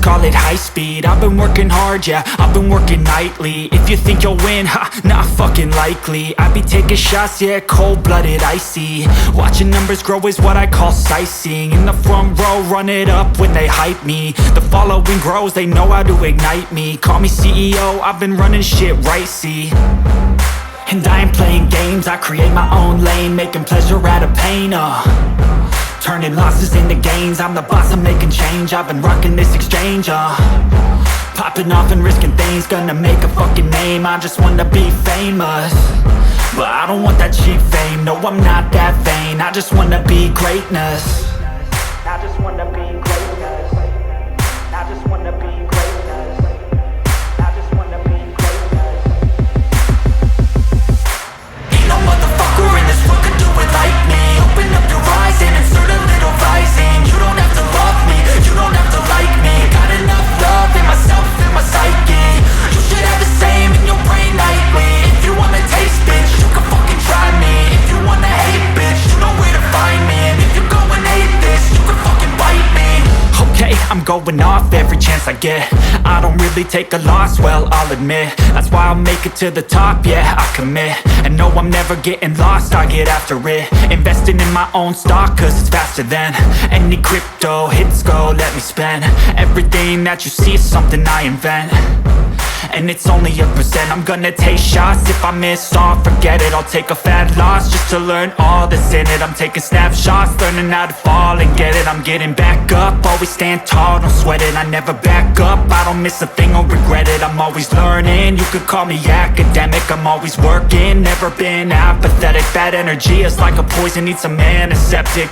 call it high speed. I've been working hard, yeah, I've been working nightly. If you think you'll win, ha, not fucking likely. I be taking shots, yeah, cold-blooded, icy. Watching numbers grow is what I call sightseeing. In the front row, run it up when they hype me. The following grows, they know how to ignite me. Call me CEO, I've been running shit right, see. And I ain't playing games, I create my own lane, making pleasure out of pain, turning losses into gains. I'm the boss, I'm making change. I've been rocking this exchange, popping off and risking things. Gonna make a fucking name, I just wanna be famous. But I don't want that cheap fame, no I'm not that vain. I just wanna be greatness. I just wanna be greatness. I just wanna be greatness. I just wanna be greatness. Ain't no motherfucker in this world could do it like me. Open up your eyes and insert a little rising. You don't have to love me, you don't have to like me. Got enough love in myself, in my psyche. You should have the same in your brain nightly. If you wanna taste, bitch, you can fucking try me. If you wanna hate, bitch, you know where to find me. And if you go and hate this, you can fucking bite me. Okay, I'm going off every chance I get. I don't really take a loss, well, I'll admit. That's why I'll make it to the top, yeah, I commit. And no, I'm never getting lost, I get after it. Investing in my own stock, cause it's faster than any crypto hits go, let me spend. Everything that you see is something I invent. And it's only a percent. I'm gonna take shots. If I miss all, forget it. I'll take a fat loss just to learn all that's in it. I'm taking snapshots, learning how to fall and get it. I'm getting back up, always stand tall, don't sweat it. I never back up, I don't miss a thing or regret it. I'm always learning, you could call me academic. I'm always working, never been apathetic. Bad energy is like a poison, needs a antiseptic.